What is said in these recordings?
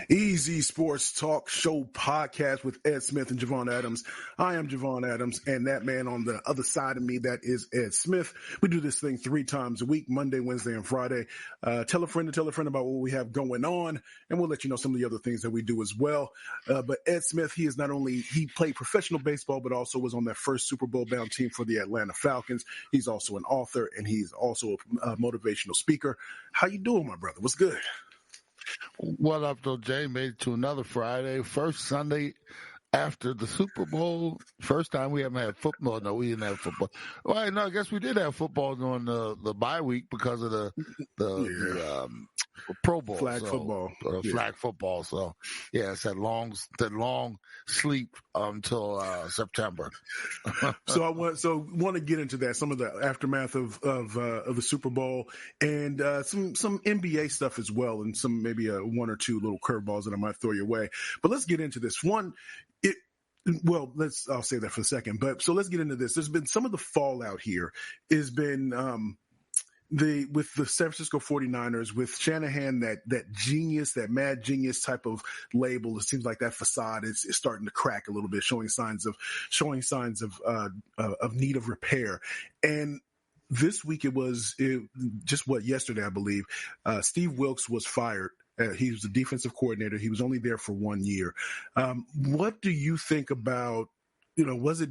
Easy Sports Talk Show podcast with Ed Smith and Javon Adams. I am Javon Adams, and that man on the other side of me, that is Ed Smith. We do this thing 3 times a week, Monday, Wednesday, and Friday. Tell a friend about what we have going on, and we'll let you know some of the other things that we do as well. But Ed Smith, he played professional baseball, but also was on that first Super Bowl bound team for the Atlanta Falcons. He's also an author, and he's also a motivational speaker. How you doing, my brother? What's good? What up, though, Jay? Made it to another Friday, first Sunday after the Super Bowl. First time we haven't had football. No, we didn't have football. Well, no, I guess we did have football during the bye week because of the Pro Bowl, flag football. Flag football. So yeah, it's that long sleep until September. So I want to get into that, some of the aftermath of the Super Bowl, and some NBA stuff as well, and some maybe one or two little curveballs that I might throw your way. But let's get into this one. I'll say that for a second. But so let's get into this. There's been some of the fallout here has been with the San Francisco 49ers, with Shanahan, that genius, that mad genius type of label. It seems like that facade is starting to crack a little bit, showing signs of need of repair. And this week yesterday, I believe, Steve Wilks was fired. He was the defensive coordinator. He was only there for 1 year. What do you think about, do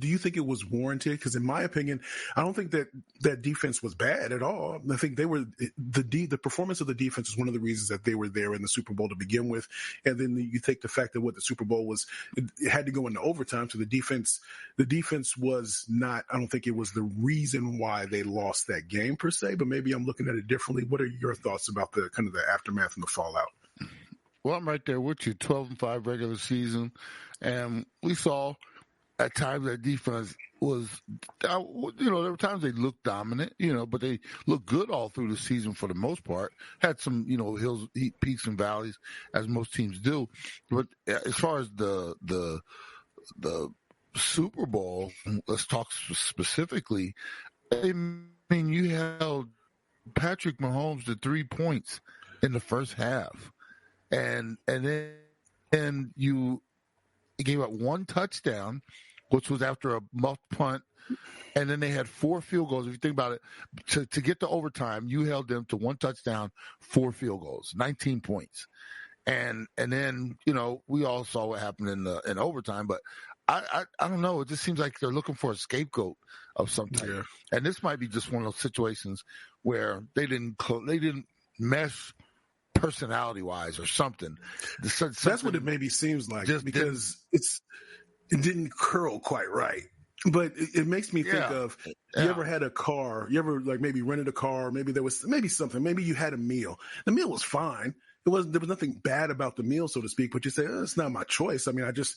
you think it was warranted? Because in my opinion, I don't think that defense was bad at all. I think the performance of the defense is one of the reasons that they were there in the Super Bowl to begin with. And then you take the fact that what the Super Bowl was, it had to go into overtime. So the defense was not, I don't think it was the reason why they lost that game per se, but maybe I'm looking at it differently. What are your thoughts about the kind of the aftermath and the fallout? Well, I'm right there with you. 12-5 regular season. And we saw at times that defense was, there were times they looked dominant, but they looked good all through the season for the most part. Had some, hills, peaks and valleys, as most teams do. But as far as the Super Bowl, let's talk specifically. I mean, you held Patrick Mahomes to 3 points in the first half, and then you gave up one touchdown, which was after a muffed punt, and then they had 4 field goals. If you think about it, to get to overtime, you held them to 1 touchdown, 4 field goals, 19 points, and then we all saw what happened in overtime. But I don't know. It just seems like they're looking for a scapegoat of some type, and this might be just one of those situations where they didn't mesh personality wise or something. That's what it maybe seems like, because it didn't curl quite right. But it makes me think of, you ever had a car, you ever maybe rented a car, maybe there was something, maybe you had a meal. The meal was fine. There was nothing bad about the meal, so to speak, but you say, it's not my choice. I mean, it's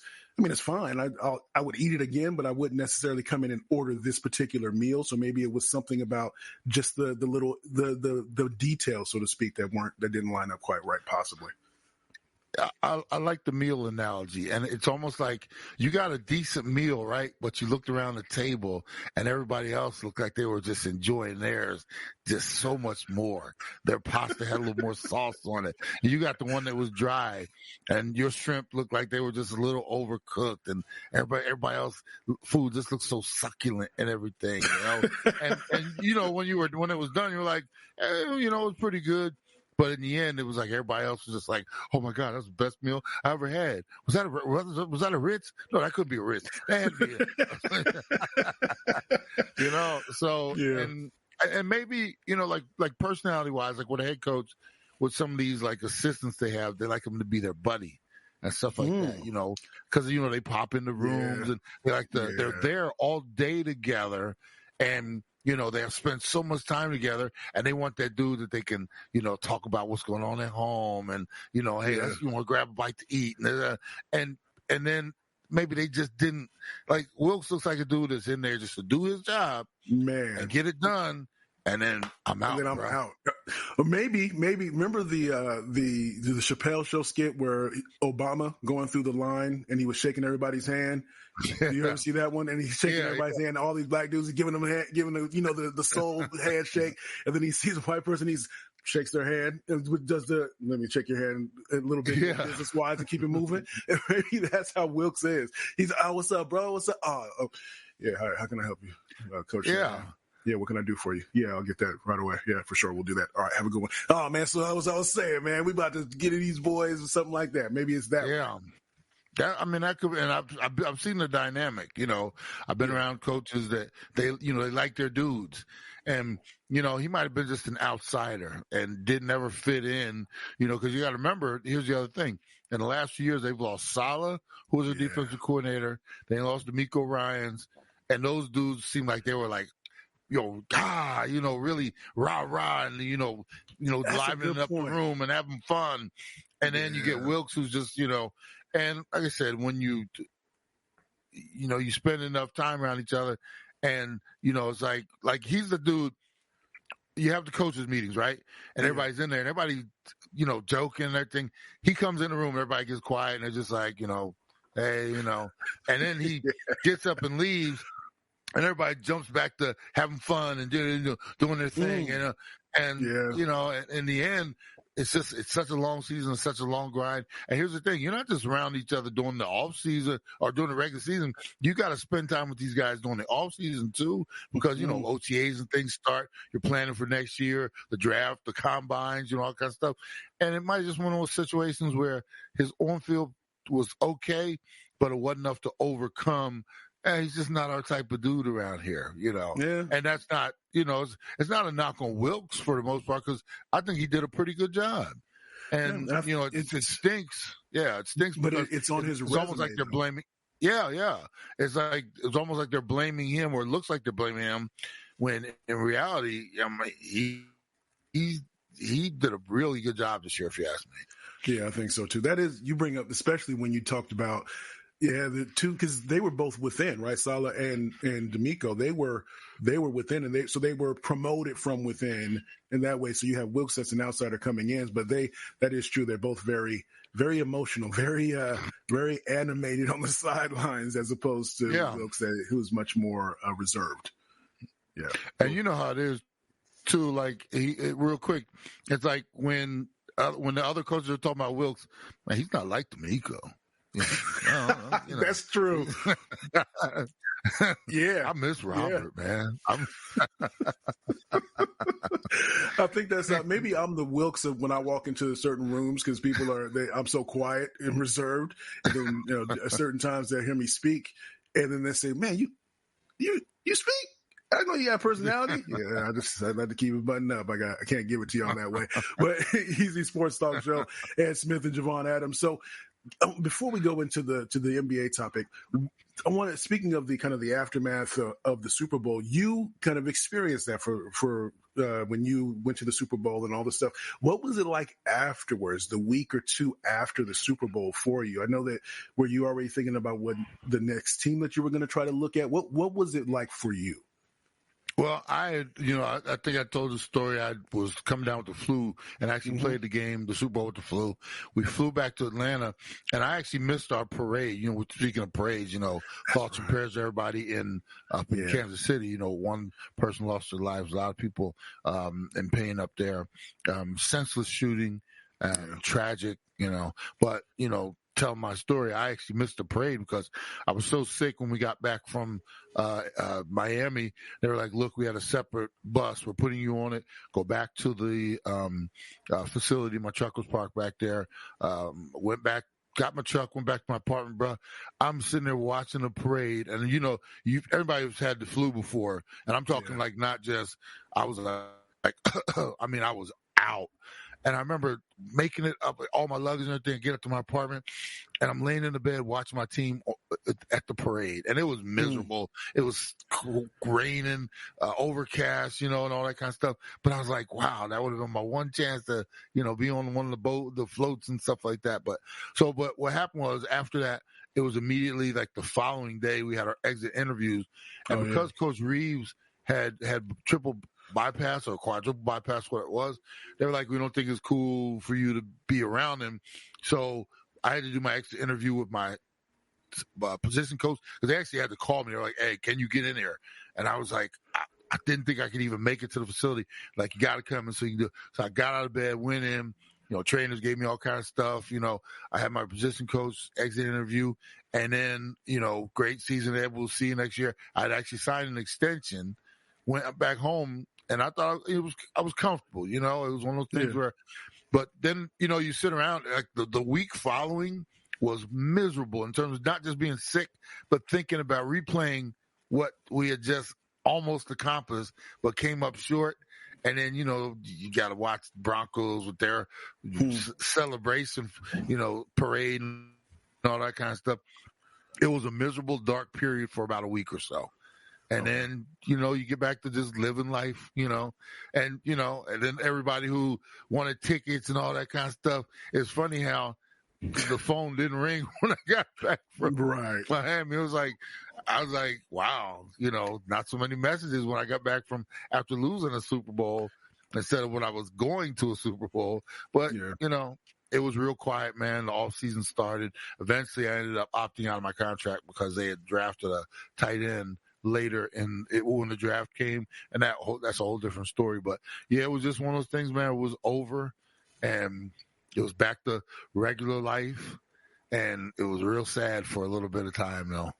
fine. I would eat it again, but I wouldn't necessarily come in and order this particular meal. So maybe it was something about just the details, so to speak, that didn't line up quite right, possibly. I like the meal analogy, and it's almost like you got a decent meal, right? But you looked around the table, and everybody else looked like they were just enjoying theirs just so much more. Their pasta had a little more sauce on it. You got the one that was dry, and your shrimp looked like they were just a little overcooked, and everybody else food just looked so succulent and everything, and when it was done, you were like, it was pretty good. But in the end, it was like everybody else was just like, "Oh my God, that's the best meal I ever had." Was that a Ritz? No, that couldn't be a Ritz. That had to be it. So and maybe like personality wise, like with a head coach, with some of these like assistants they have, they like them to be their buddy and stuff like that. Because they pop in the rooms and they're there all day together, and they have spent so much time together, and they want that dude that they can, talk about what's going on at home, and hey, let's grab a bite to eat, and then maybe they just didn't like. Wilks looks like a dude that's in there just to do his job, man, and get it done. And then I'm out. And then I'm out. Or maybe remember the Chappelle Show skit where Obama going through the line and he was shaking everybody's hand. Do you ever see that one? And he's shaking everybody's hand. All these black dudes giving them the soul handshake, and then he sees a white person. He's shakes their hand, and does the let me shake your hand a little bit business wise to keep it moving. And maybe that's how Wilks is. He's what's up, bro? What's up? Yeah. How can I help you, Coach? Yeah. Yeah, what can I do for you? Yeah, I'll get that right away. Yeah, for sure. We'll do that. All right, have a good one. Oh, man, so I was saying, man, we about to get in these boys or something like that. Maybe it's that way. That could, and I've seen the dynamic. I've been around coaches that they like their dudes, and he might have been just an outsider and didn't ever fit in. Because you got to remember, here's the other thing: in the last few years, they've lost Saleh, who was a defensive coordinator. They lost D'Amico Ryans, and those dudes seemed like they were like, really rah, and livening up the room and having fun. And then you get Wilks, who's just, and like I said, when you spend enough time around each other, and it's like he's the dude. You have the coaches meetings, right? And everybody's in there, and everybody, joking and everything. He comes in the room, everybody gets quiet, and they're just like, hey, and then he gets up and leaves. And everybody jumps back to having fun and doing their thing, in the end, it's such a long season, such a long grind. And here's the thing: you're not just around each other during the off season or during the regular season. You got to spend time with these guys during the off season too, because OTAs and things start. You're planning for next year, the draft, the combines, all kind of stuff. And it might just one of those situations where his on field was okay, but it wasn't enough to overcome. And he's just not our type of dude around here, Yeah. And that's not, it's not a knock on Wilks for the most part, because I think he did a pretty good job. And, it stinks. Yeah, it stinks. But it's on his resume. It's almost like they're blaming. Yeah. It's almost like they're blaming him, or it looks like they're blaming him, when in reality, he did a really good job this year, if you ask me. Yeah, I think so too. That is, you bring up, especially when you talked about, the two, because they were both within, right? Saleh and D'Amico, they were within, and they were promoted from within in that way. So you have Wilks that's an outsider coming in, but that is true. They're both very, very emotional, very, very animated on the sidelines, as opposed to Wilks, who's much more reserved. Yeah, and you know how it is too. Like real quick, it's like when the other coaches are talking about Wilks, man, he's not like D'Amico. That's true. I miss Robert, man. I think that's maybe I'm the Wilks of when I walk into certain rooms, because people I'm so quiet and reserved, and then at certain times they hear me speak, and then they say, "Man, you speak? I know you got personality." Yeah, I like to keep it buttoned up. I can't give it to you on that way. But Easy Sports Talk Show, Ed Smith and Javon Adams. So, before we go into the NBA topic, I want to, speaking of the kind of the aftermath of the Super Bowl, you kind of experienced that for when you went to the Super Bowl and all this stuff. What was it like afterwards, the week or two after the Super Bowl for you? I know that, were you already thinking about what the next team that you were going to try to look at? What was it like for you? Well, I think I told the story. I was coming down with the flu and actually played the Super Bowl with the flu. We flew back to Atlanta, and I actually missed our parade. Speaking of parades, thoughts and prayers to everybody up in Kansas City. One person lost their lives, a lot of people in pain up there. Senseless shooting, tragic, but, telling my story, I actually missed the parade because I was so sick when we got back from Miami. They were like, "Look, we had a separate bus. We're putting you on it. Go back to the facility. My truck was parked back there." Went back, got my truck, went back to my apartment, bro. I'm sitting there watching the parade, and everybody's had the flu before, and I'm talking like not just. I was like, I mean, I was out. And I remember making it up, all my luggage and everything, get up to my apartment, and I'm laying in the bed watching my team at the parade. And it was miserable. It was raining, overcast, and all that kind of stuff. But I was like, wow, that would have been my one chance to, be on one of the floats and stuff like that. But what happened was, after that, it was immediately like the following day we had our exit interviews. And because Coach Reeves had triple bypass or quadruple bypass, what it was, they were like, "We don't think it's cool for you to be around him." So I had to do my exit interview with my position coach, because they actually had to call me. They were like, "Hey, can you get in here?" And I was like, I didn't think I could even make it to the facility. Like, you got to come in so you can do it. So I got out of bed, went in. Trainers gave me all kinds of stuff. I had my position coach exit interview, and then, great season. We'll see you next year. I'd actually signed an extension, went back home, and I thought I was comfortable. It was one of those things where, but then, you sit around, like the week following was miserable in terms of not just being sick, but thinking about replaying what we had just almost accomplished, but came up short. And then, you got to watch Broncos with their celebration, parade and all that kind of stuff. It was a miserable, dark period for about a week or so. And then, you get back to just living life, and then everybody who wanted tickets and all that kind of stuff. It's funny how the phone didn't ring when I got back from Miami. I was like, wow, not so many messages when I got back from after losing a Super Bowl instead of when I was going to a Super Bowl. But, it was real quiet, man. The off season started. Eventually I ended up opting out of my contract because they had drafted a tight end later when the draft came, and that's a whole different story. But yeah, it was just one of those things, man. It was over, and it was back to regular life, and it was real sad for a little bit of time, though.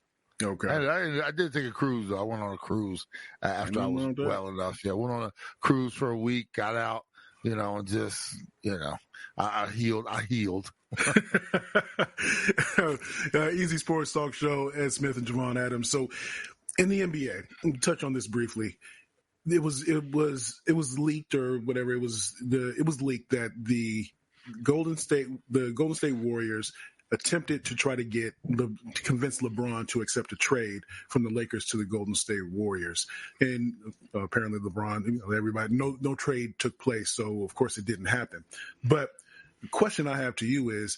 Okay. I did take a cruise, though. I went on a cruise after I was well enough. Yeah, I went on a cruise for a week, got out, and just, I healed. Easy Sports Talk Show, Ed Smith and Javon Adams. So in the NBA, touch on this briefly. It was leaked or whatever. It was leaked that the Golden State Warriors attempted to try to to convince LeBron to accept a trade from the Lakers to the Golden State Warriors. And apparently LeBron, everybody, no trade took place. So of course it didn't happen. But the question I have to you is,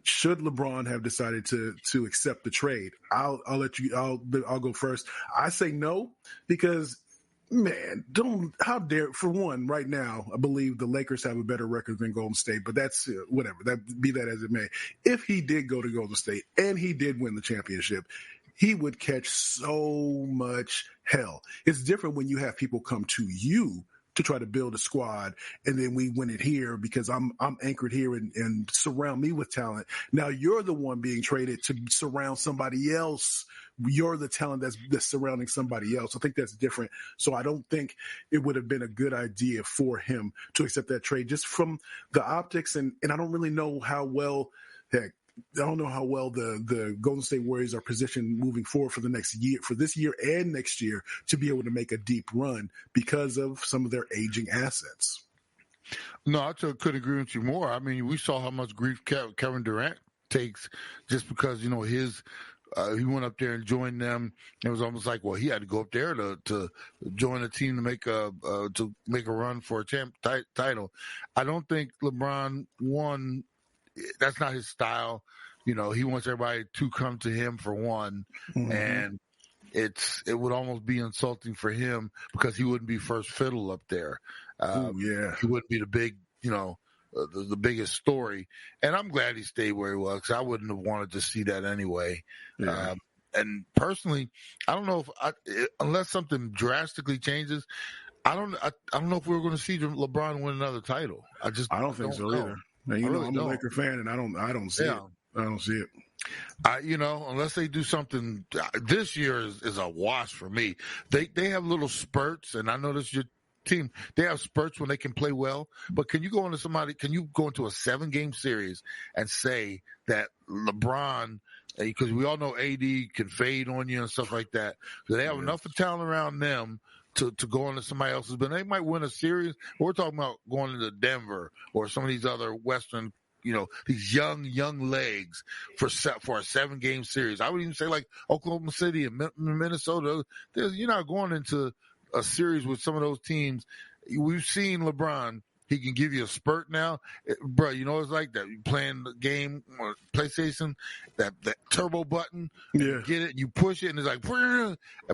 should LeBron have decided to accept the trade? I'll go first. I say no, because man, how dare, for one, right now, I believe the Lakers have a better record than Golden State, but that's whatever, be that as it may. If he did go to Golden State and he did win the championship, he would catch so much hell. It's different when you have people come to you to try to build a squad, and then we win it here because I'm anchored here and surround me with talent. Now you're the one being traded to surround somebody else. You're the talent that's surrounding somebody else. I think that's different. So I don't think it would have been a good idea for him to accept that trade, just from the optics. And I don't really know how well, the Golden State Warriors are positioned moving forward for the next year, for this year and next year, to be able to make a deep run because of some of their aging assets. No, I couldn't agree with you more. I mean, we saw how much grief Kevin Durant takes just because, he went up there and joined them. It was almost like, well, he had to go up there to join a team to make a run for a title. I don't think LeBron won. That's not his style. He wants everybody to come to him for one. Mm-hmm. And it would almost be insulting for him because he wouldn't be first fiddle up there. He wouldn't be the big, the biggest story. And I'm glad he stayed where he was, because I wouldn't have wanted to see that anyway. Yeah. And personally, I don't know unless something drastically changes, I don't know if we're going to see LeBron win another title. I don't think so either. Now, I'm a Laker fan, and I don't see it. I don't see it. Unless they do something, this year is a wash for me. They have little spurts, and I know this is your team. They have spurts when they can play well, but can you go into a 7-game series and say that LeBron, because we all know AD can fade on you and stuff like that, so they have enough of talent around them to go into somebody else's, but they might win a series. We're talking about going into Denver or some of these other Western, these young legs for a 7-game series. I would even say like Oklahoma City and Minnesota. You're not going into a series with some of those teams. We've seen LeBron. He can give you a spurt now. Bro, it's like that. You playing the game on PlayStation, that turbo button, you get it, you push it, and it's like,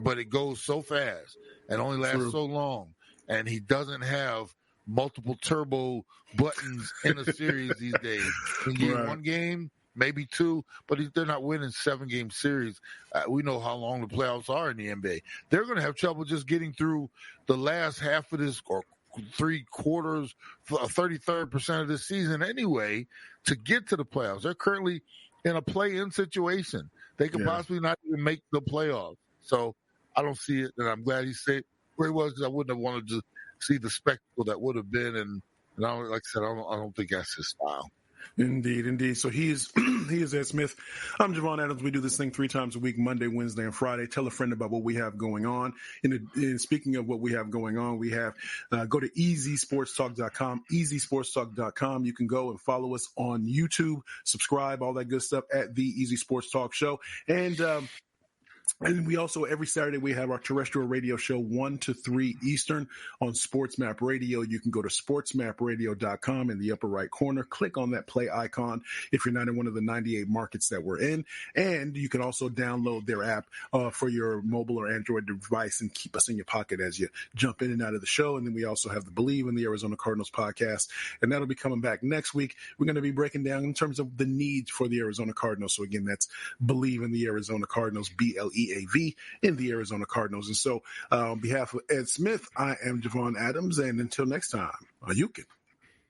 but it goes so fast and only lasts so long. And he doesn't have multiple turbo buttons in a series these days. You can get one game, maybe 2, but they're not winning 7-game series. We know how long the playoffs are in the NBA. They're going to have trouble just getting through the last half of this or 3/4, 33% of this season anyway to get to the playoffs. They're currently in a play-in situation. They could possibly not even make the playoffs. So I don't see it, and I'm glad he stayed where he was because I wouldn't have wanted to see the spectacle that would have been. And like I said, I don't think that's his style. Indeed. So he is Ed Smith. I'm Javon Adams. We do this thing 3 times a week, Monday, Wednesday, and Friday. Tell a friend about what we have going on. And speaking of what we have going on, we have go to easysportstalk.com, easysportstalk.com. You can go and follow us on YouTube, subscribe, all that good stuff at the Easy Sports Talk Show. And we also, every Saturday, we have our terrestrial radio show 1 to 3 Eastern on Sports Map Radio. You can go to sportsmapradio.com in the upper right corner. Click on that play icon if you're not in one of the 98 markets that we're in. And you can also download their app for your mobile or Android device and keep us in your pocket as you jump in and out of the show. And then we also have the Believe in the Arizona Cardinals podcast, and that'll be coming back next week. We're going to be breaking down in terms of the needs for the Arizona Cardinals. So again, that's Believe in the Arizona Cardinals, BLEAV in the Arizona Cardinals. And so on behalf of Ed Smith, I am Javon Adams. And until next time, you can